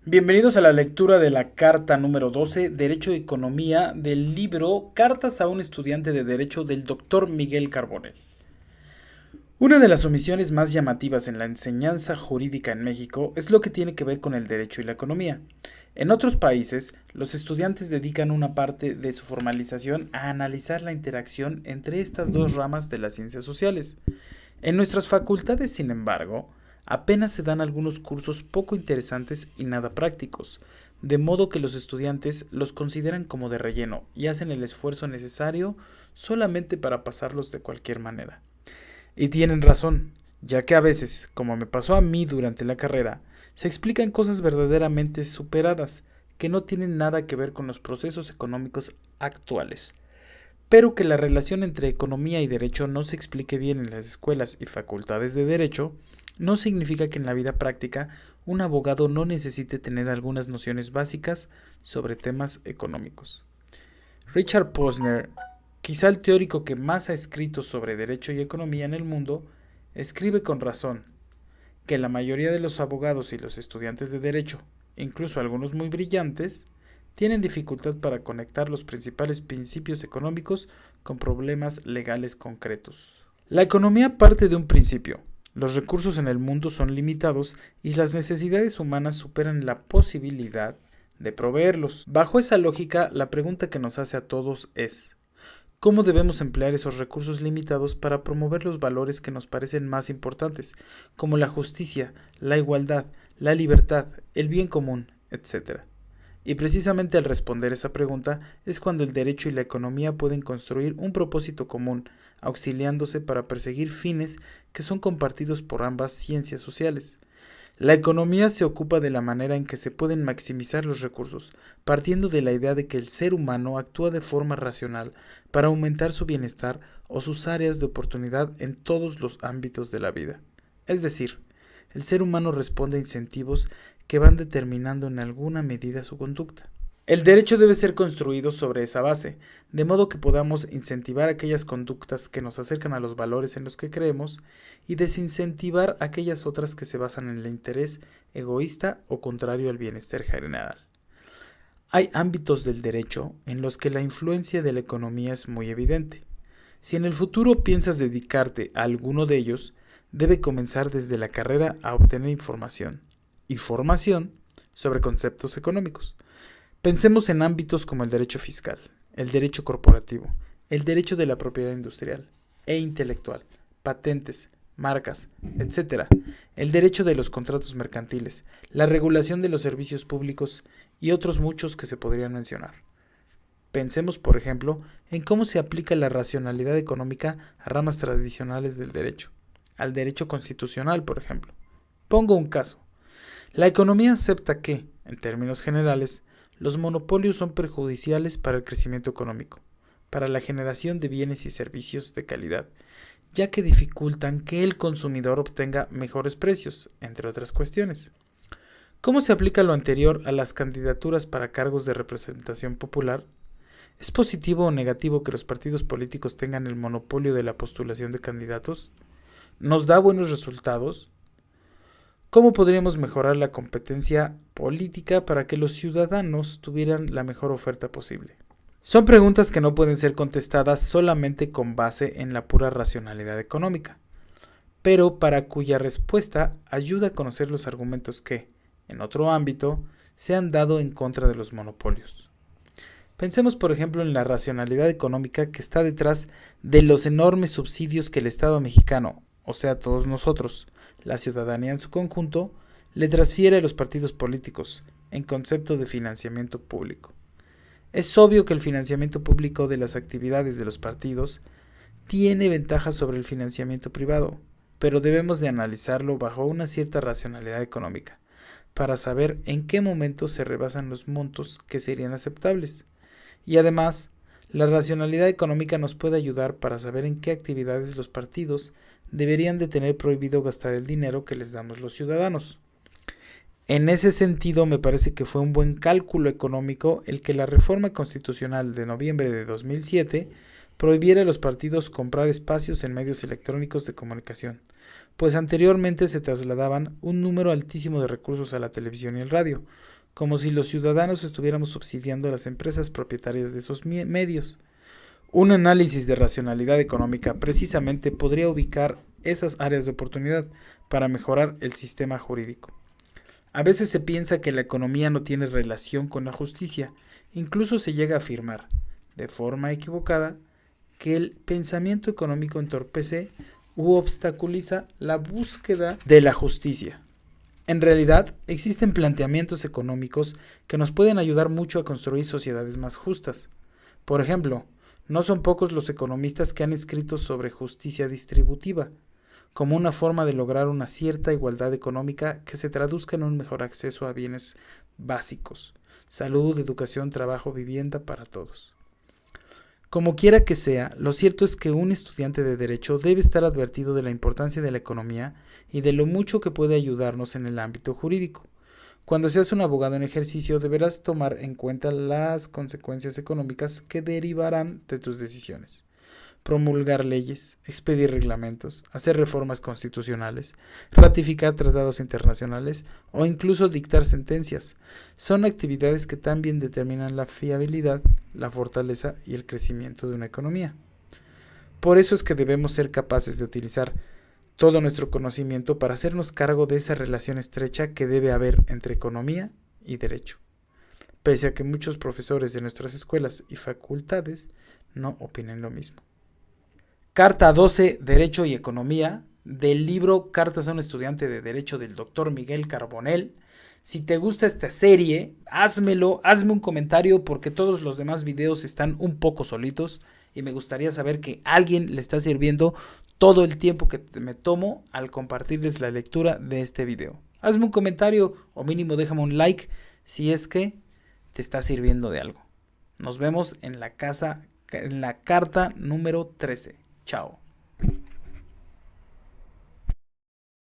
Bienvenidos a la lectura de la carta número 12, Derecho y Economía, del libro Cartas a un estudiante de Derecho del doctor Miguel Carbonell. Una de las omisiones más llamativas en la enseñanza jurídica en México es lo que tiene que ver con el derecho y la economía. En otros países, los estudiantes dedican una parte de su formalización a analizar la interacción entre estas dos ramas de las ciencias sociales. En nuestras facultades, sin embargo, apenas se dan algunos cursos poco interesantes y nada prácticos, de modo que los estudiantes los consideran como de relleno y hacen el esfuerzo necesario solamente para pasarlos de cualquier manera. Y tienen razón, ya que a veces, como me pasó a mí durante la carrera, se explican cosas verdaderamente superadas, que no tienen nada que ver con los procesos económicos actuales. Pero que la relación entre economía y derecho no se explique bien en las escuelas y facultades de derecho, no significa que en la vida práctica un abogado no necesite tener algunas nociones básicas sobre temas económicos. Richard Posner, quizá el teórico que más ha escrito sobre derecho y economía en el mundo, escribe con razón que la mayoría de los abogados y los estudiantes de derecho, incluso algunos muy brillantes, tienen dificultad para conectar los principales principios económicos con problemas legales concretos. La economía parte de un principio. Los recursos en el mundo son limitados y las necesidades humanas superan la posibilidad de proveerlos. Bajo esa lógica, la pregunta que nos hace a todos es: ¿cómo debemos emplear esos recursos limitados para promover los valores que nos parecen más importantes, como la justicia, la igualdad, la libertad, el bien común, etcétera? Y precisamente al responder esa pregunta es cuando el derecho y la economía pueden construir un propósito común, auxiliándose para perseguir fines que son compartidos por ambas ciencias sociales. La economía se ocupa de la manera en que se pueden maximizar los recursos, partiendo de la idea de que el ser humano actúa de forma racional para aumentar su bienestar o sus áreas de oportunidad en todos los ámbitos de la vida. Es decir, el ser humano responde a incentivos que van determinando en alguna medida su conducta. El derecho debe ser construido sobre esa base, de modo que podamos incentivar aquellas conductas que nos acercan a los valores en los que creemos y desincentivar aquellas otras que se basan en el interés egoísta o contrario al bienestar general. Hay ámbitos del derecho en los que la influencia de la economía es muy evidente. Si en el futuro piensas dedicarte a alguno de ellos, debe comenzar desde la carrera a obtener información y formación sobre conceptos económicos. Pensemos en ámbitos como el derecho fiscal, el derecho corporativo, el derecho de la propiedad industrial e intelectual, patentes, marcas, etc., el derecho de los contratos mercantiles, la regulación de los servicios públicos y otros muchos que se podrían mencionar. Pensemos, por ejemplo, en cómo se aplica la racionalidad económica a ramas tradicionales del derecho, al derecho constitucional, por ejemplo. Pongo un caso. La economía acepta que, en términos generales, los monopolios son perjudiciales para el crecimiento económico, para la generación de bienes y servicios de calidad, ya que dificultan que el consumidor obtenga mejores precios, entre otras cuestiones. ¿Cómo se aplica lo anterior a las candidaturas para cargos de representación popular? ¿Es positivo o negativo que los partidos políticos tengan el monopolio de la postulación de candidatos? ¿Nos da buenos resultados? ¿Cómo podríamos mejorar la competencia política para que los ciudadanos tuvieran la mejor oferta posible? Son preguntas que no pueden ser contestadas solamente con base en la pura racionalidad económica, pero para cuya respuesta ayuda a conocer los argumentos que, en otro ámbito, se han dado en contra de los monopolios. Pensemos, por ejemplo, en la racionalidad económica que está detrás de los enormes subsidios que el Estado mexicano, o sea, todos nosotros, la ciudadanía en su conjunto, le transfiere a los partidos políticos en concepto de financiamiento público. Es obvio que el financiamiento público de las actividades de los partidos tiene ventajas sobre el financiamiento privado, pero debemos de analizarlo bajo una cierta racionalidad económica, para saber en qué momento se rebasan los montos que serían aceptables. Y además, la racionalidad económica nos puede ayudar para saber en qué actividades los partidos deberían de tener prohibido gastar el dinero que les damos los ciudadanos. En ese sentido, me parece que fue un buen cálculo económico el que la reforma constitucional de noviembre de 2007 prohibiera a los partidos comprar espacios en medios electrónicos de comunicación, pues anteriormente se trasladaban un número altísimo de recursos a la televisión y el radio, como si los ciudadanos estuviéramos subsidiando a las empresas propietarias de esos medios. Un análisis de racionalidad económica precisamente podría ubicar esas áreas de oportunidad para mejorar el sistema jurídico. A veces se piensa que la economía no tiene relación con la justicia, incluso se llega a afirmar, de forma equivocada, que el pensamiento económico entorpece u obstaculiza la búsqueda de la justicia. En realidad, existen planteamientos económicos que nos pueden ayudar mucho a construir sociedades más justas. Por ejemplo, no son pocos los economistas que han escrito sobre justicia distributiva, como una forma de lograr una cierta igualdad económica que se traduzca en un mejor acceso a bienes básicos, salud, educación, trabajo, vivienda para todos. Como quiera que sea, lo cierto es que un estudiante de Derecho debe estar advertido de la importancia de la economía y de lo mucho que puede ayudarnos en el ámbito jurídico. Cuando seas un abogado en ejercicio, deberás tomar en cuenta las consecuencias económicas que derivarán de tus decisiones. Promulgar leyes, expedir reglamentos, hacer reformas constitucionales, ratificar tratados internacionales o incluso dictar sentencias. Son actividades que también determinan la fiabilidad, la fortaleza y el crecimiento de una economía. Por eso es que debemos ser capaces de utilizar todo nuestro conocimiento para hacernos cargo de esa relación estrecha que debe haber entre economía y derecho, pese a que muchos profesores de nuestras escuelas y facultades no opinen lo mismo. Carta 12, Derecho y Economía, del libro Cartas a un estudiante de Derecho del Dr. Miguel Carbonell. Si te gusta esta serie, hazme un comentario porque todos los demás videos están un poco solitos y me gustaría saber que a alguien le está sirviendo todo el tiempo que me tomo al compartirles la lectura de este video. Hazme un comentario o mínimo déjame un like si es que te está sirviendo de algo. Nos vemos en la carta número 13. Chao.